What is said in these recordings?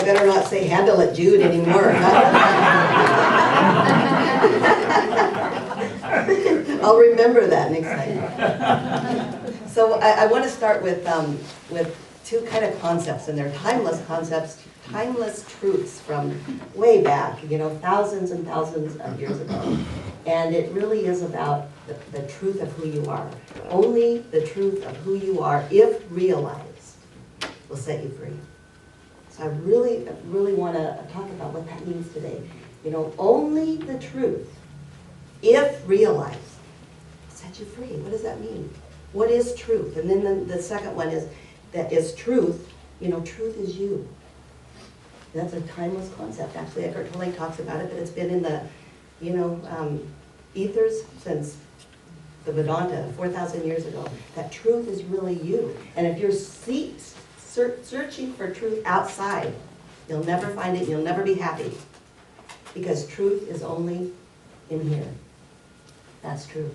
Better not say handle it, Jude, anymore. I'll remember that next time. So I want to start with two kind of concepts, and they're timeless concepts, timeless truths from way back, thousands and thousands of years ago. And it really is about the truth of who you are. Only the truth of who you are, if realized, will set you free. So I really want to talk about what that means today. Only the truth, if realized, will set you free. What does that mean? What is truth? And then the second one is truth. Truth is you. That's a timeless concept. Actually, Eckhart Tolle talks about it, but it's been in the, ethers since the Vedanta, 4,000 years ago. That truth is really you. And if you're searching for truth outside, you'll never find it, you'll never be happy. Because truth is only in here. That's truth.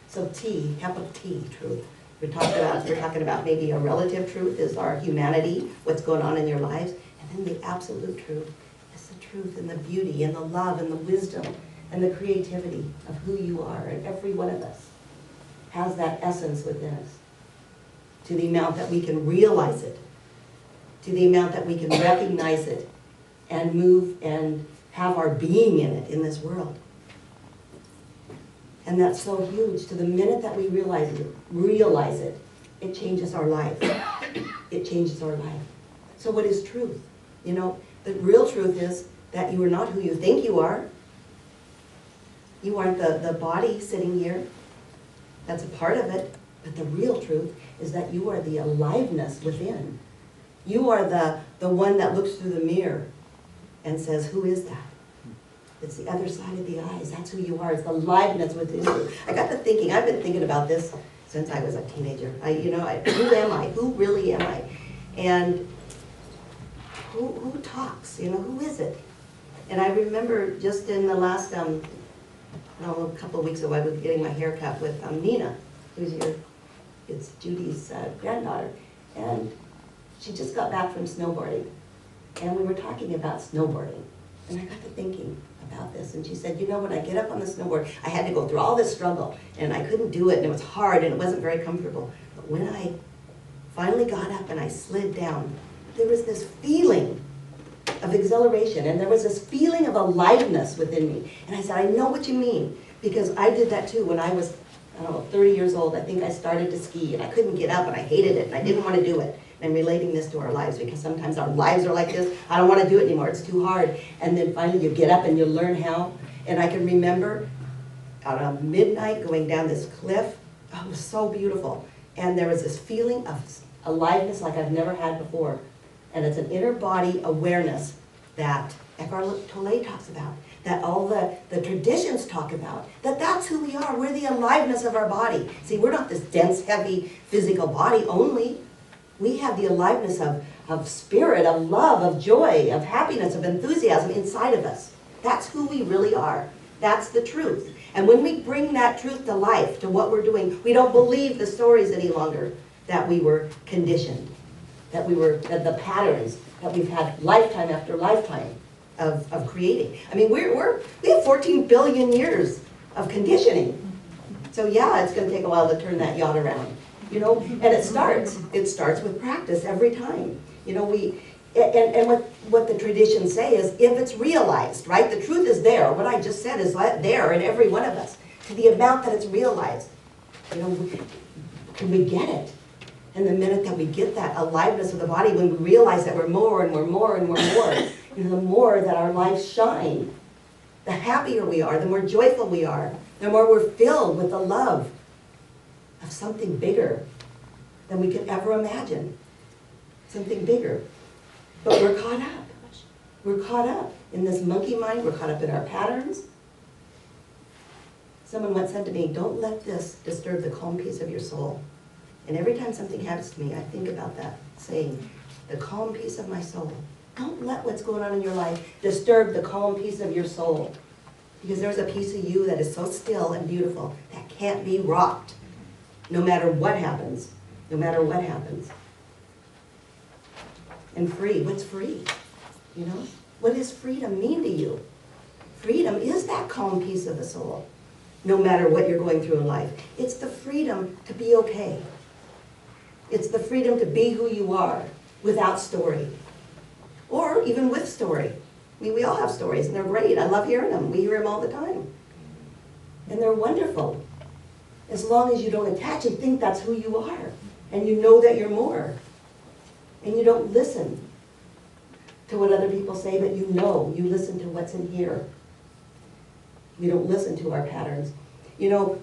So T, capital T, truth. We're talking about maybe a relative truth is our humanity, what's going on in your lives. And then the absolute truth is the truth and the beauty and the love and the wisdom and the creativity of who you are. And every one of us has that essence within us. To the amount that we can realize it, to the amount that we can recognize it and move and have our being in it in this world. And that's so huge. To the minute that we realize it, it changes our life. It changes our life. So what is truth? The real truth is that you are not who you think you are. You aren't the body sitting here. That's a part of it. But the real truth is that you are the aliveness within. You are the one that looks through the mirror and says, who is that? It's the other side of the eyes. That's who you are. It's the aliveness within you. I got to thinking, I've been thinking about this since I was a teenager. Who am I? Who really am I? And who talks? Who is it? And I remember just in the last, a couple of weeks ago, I was getting my hair cut with Nina, who's here. It's Judy's granddaughter. And she just got back from snowboarding. And we were talking about snowboarding. And I got to thinking about this. And she said, when I get up on the snowboard, I had to go through all this struggle. And I couldn't do it. And it was hard. And it wasn't very comfortable. But when I finally got up and I slid down, there was this feeling of exhilaration. And there was this feeling of aliveness within me. And I said, I know what you mean. Because I did that too when I was, 30 years old. I think I started to ski. And I couldn't get up. And I hated it. And I didn't want to do it. And I'm relating this to our lives because sometimes our lives are like this. I don't want to do it anymore. It's too hard. And then finally you get up and you learn how. And I can remember at midnight going down this cliff. Oh, it was so beautiful. And there was this feeling of aliveness like I've never had before. And it's an inner body awareness that Eckhart Tolle talks about, that all the traditions talk about, that's who we are. We're the aliveness of our body. See, we're not this dense, heavy, physical body only. We have the aliveness of spirit, of love, of joy, of happiness, of enthusiasm inside of us. That's who we really are. That's the truth. And when we bring that truth to life, to what we're doing, we don't believe the stories any longer that we were conditioned, that the patterns that we've had lifetime after lifetime of creating. I mean, we have 14 billion years of conditioning. So yeah, it's going to take a while to turn that yacht around. And it starts with practice every time. And what the traditions say is if it's realized, right? The truth is there. What I just said is there in every one of us. To the amount that it's realized, can we get it? And the minute that we get that aliveness of the body, when we realize that we're more and we're more and we're more, the more that our lives shine, the happier we are, the more joyful we are, the more we're filled with the love of something bigger than we could ever imagine. Something bigger. But we're caught up. We're caught up in this monkey mind. We're caught up in our patterns. Someone once said to me, don't let this disturb the calm peace of your soul. And every time something happens to me, I think about that saying, the calm peace of my soul. Don't let what's going on in your life disturb the calm peace of your soul. Because there's a piece of you that is so still and beautiful that can't be rocked. No matter what happens. No matter what happens. And free. What's free? You know? What does freedom mean to you? Freedom is that calm peace of the soul, no matter what you're going through in life. It's the freedom to be okay. It's the freedom to be who you are without story. Or even with story. I mean, we all have stories, and they're great. I love hearing them. We hear them all the time. And they're wonderful. As long as you don't attach and think that's who you are. And you know that you're more. And you don't listen to what other people say, but you know. You listen to what's in here. We don't listen to our patterns. You know,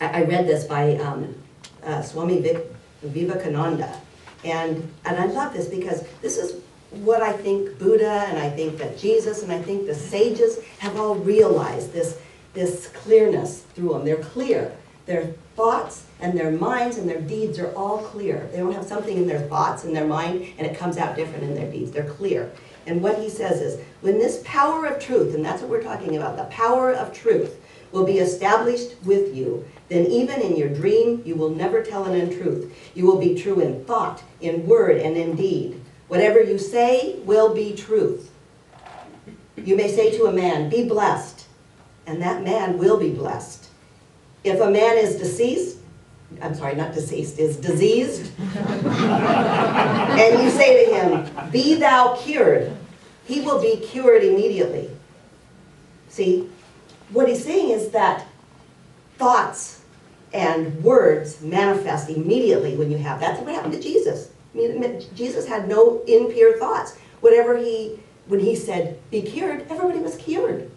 I read this by Swami Vivekananda. And I love this because this is what I think Buddha and I think that Jesus and I think the sages have all realized, this clearness through them. They're clear. Their thoughts and their minds and their deeds are all clear. They don't have something in their thoughts and their mind and it comes out different in their deeds. They're clear. And what he says is, when this power of truth, and that's what we're talking about, the power of truth will be established with you, then even in your dream, you will never tell an untruth. You will be true in thought, in word, and in deed. Whatever you say will be truth. You may say to a man, be blessed, and that man will be blessed. If a man is deceased, is diseased, and you say to him, be thou cured, he will be cured immediately. See, what he's saying is that thoughts and words manifest immediately when you have. That's what happened to Jesus. I mean, Jesus had no impure thoughts. When he said, be cured, everybody was cured.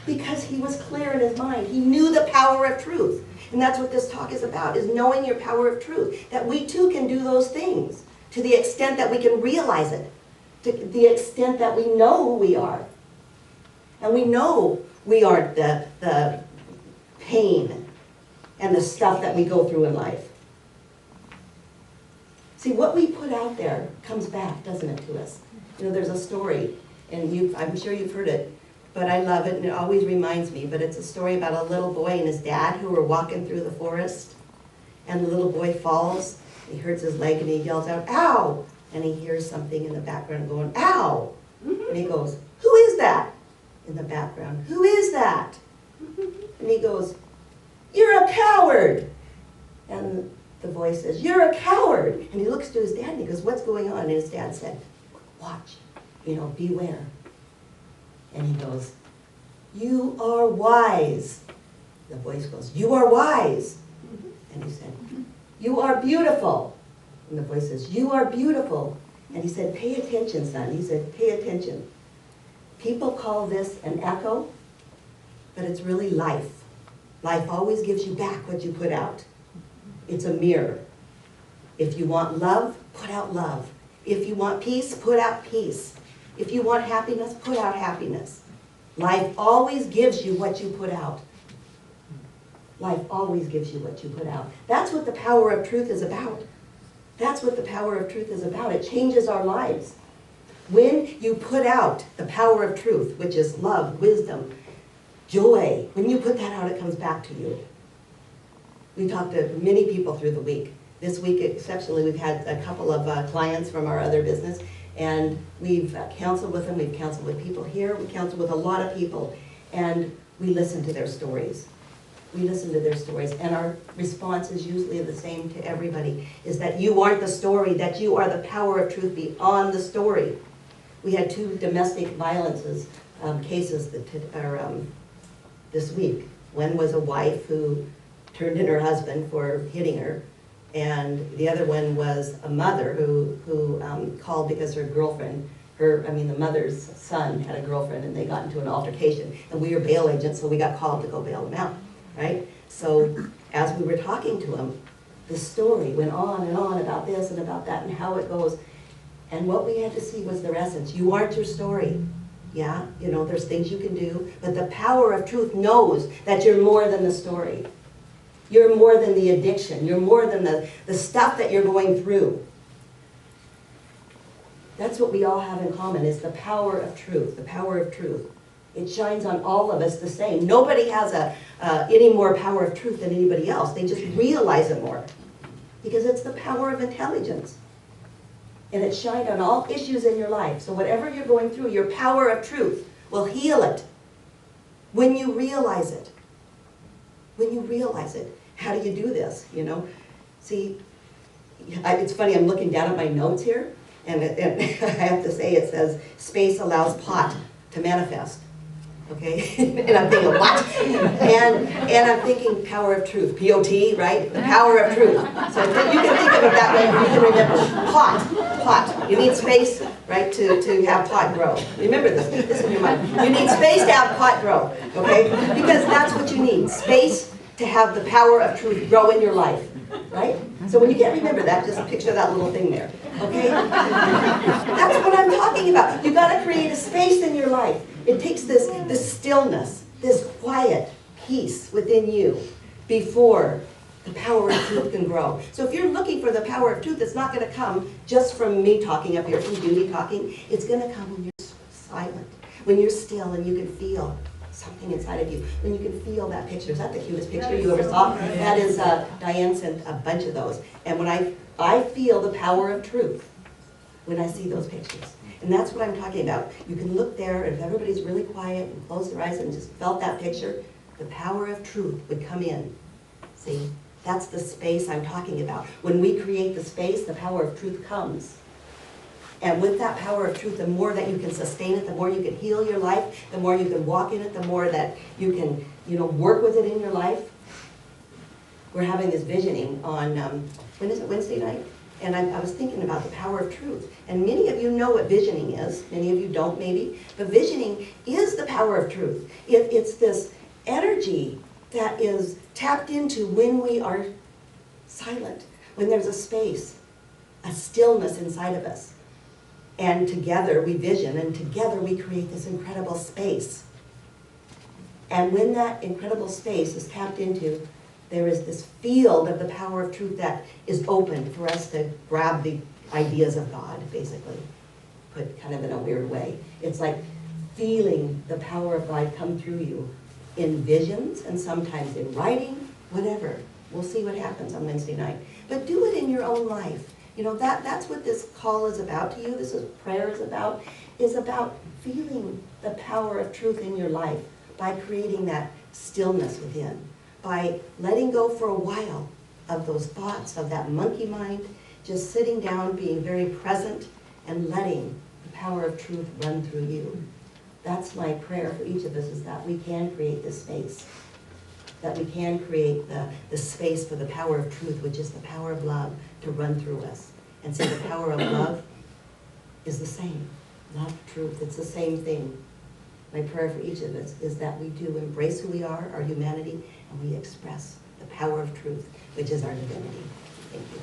Because he was clear in his mind. He knew the power of truth. And that's what this talk is about, is knowing your power of truth. That we too can do those things to the extent that we can realize it. To the extent that we know who we are. And we know we aren't the pain and the stuff that we go through in life. See, what we put out there comes back, doesn't it, to us? You know, there's a story, and I'm sure you've heard it, but I love it, and it always reminds me, but it's a story about a little boy and his dad who were walking through the forest, and the little boy falls, he hurts his leg, and he yells out, ow! And he hears something in the background going, ow! And he goes, who is that? In the background, who is that? And he goes, you're a coward! And the voice says, you're a coward! And he looks to his dad and he goes, what's going on? And his dad said, watch, beware. And he goes, you are wise. The voice goes, you are wise. And he said, you are beautiful. And the voice says, you are beautiful. And he said, pay attention, son. He said, pay attention. People call this an echo, but it's really life. Life always gives you back what you put out. It's a mirror. If you want love, put out love. If you want peace, put out peace. If you want happiness, put out happiness. Life always gives you what you put out. Life always gives you what you put out. That's what the power of truth is about. That's what the power of truth is about. It changes our lives. When you put out the power of truth, which is love, wisdom, joy, when you put that out, it comes back to you. We talked to many people through the week. This week, exceptionally, we've had a couple of clients from our other business, and we've counseled with them. We've counseled with people here. We counseled with a lot of people, and we listen to their stories. We listen to their stories, and our response is usually the same to everybody, is that you aren't the story, that you are the power of truth beyond the story. We had 2 domestic violences cases this week. One was a wife who turned in her husband for hitting her, and the other one was a mother who called because her girlfriend, the mother's son had a girlfriend, and they got into an altercation, and we were bail agents, so we got called to go bail them out, right? So as we were talking to him, the story went on and on about this and about that and how it goes. And what we had to see was their essence. You aren't your story. Yeah, there's things you can do, but the power of truth knows that you're more than the story. You're more than the addiction. You're more than the stuff that you're going through. That's what we all have in common, is the power of truth, the power of truth. It shines on all of us the same. Nobody has any more power of truth than anybody else. They just realize it more, because it's the power of intelligence. And it's shined on all issues in your life. So whatever you're going through, your power of truth will heal it when you realize it. When you realize it. How do you do this, you know? See, it's funny, I'm looking down at my notes here, and I have to say it says, space allows pot to manifest. Okay? And I'm thinking, what? And I'm thinking power of truth, P-O-T, right? The power of truth. So you can think of it that way, you can remember. Pot. You need space, right, to have pot grow. Remember this in your mind. You need space to have pot grow, okay? Because that's what you need, space to have the power of truth grow in your life, right? So when you can't remember that, just picture that little thing there, okay? That's what I'm talking about. You've got to create a space in your life. It takes this stillness, this quiet peace within you before the power of truth can grow. So if you're looking for the power of truth, it's not going to come just from me talking up here, from Judy talking. It's going to come when you're silent, when you're still and you can feel something inside of you, when you can feel that picture. Is that the cutest picture you ever saw? That is, Diane sent a bunch of those. And when I feel the power of truth when I see those pictures. And that's what I'm talking about. You can look there, and if everybody's really quiet and close their eyes and just felt that picture, the power of truth would come in. See? That's the space I'm talking about. When we create the space, the power of truth comes. And with that power of truth, the more that you can sustain it, the more you can heal your life, the more you can walk in it, the more that you can, you know, work with it in your life. We're having this visioning on, when is it, Wednesday night? And I was thinking about the power of truth. And many of you know what visioning is. Many of you don't, maybe. But visioning is the power of truth. It's this energy that is tapped into when we are silent, when there's a space, a stillness inside of us. And together we vision, and together we create this incredible space. And when that incredible space is tapped into, there is this field of the power of truth that is open for us to grab the ideas of God, basically, put kind of in a weird way. It's like feeling the power of God come through you in visions and sometimes in writing, whatever. We'll see what happens on Wednesday night. But do it in your own life. You know, that's what this call is about to you. This is prayer is about feeling the power of truth in your life by creating that stillness within, by letting go for a while of those thoughts, of that monkey mind, just sitting down, being very present, and letting the power of truth run through you. That's my prayer for each of us, is that we can create this space, that we can create the space for the power of truth, which is the power of love, to run through us. And so the power of love is the same. Love, truth, it's the same thing. My prayer for each of us is that we do embrace who we are, our humanity, and we express the power of truth, which is our divinity. Thank you.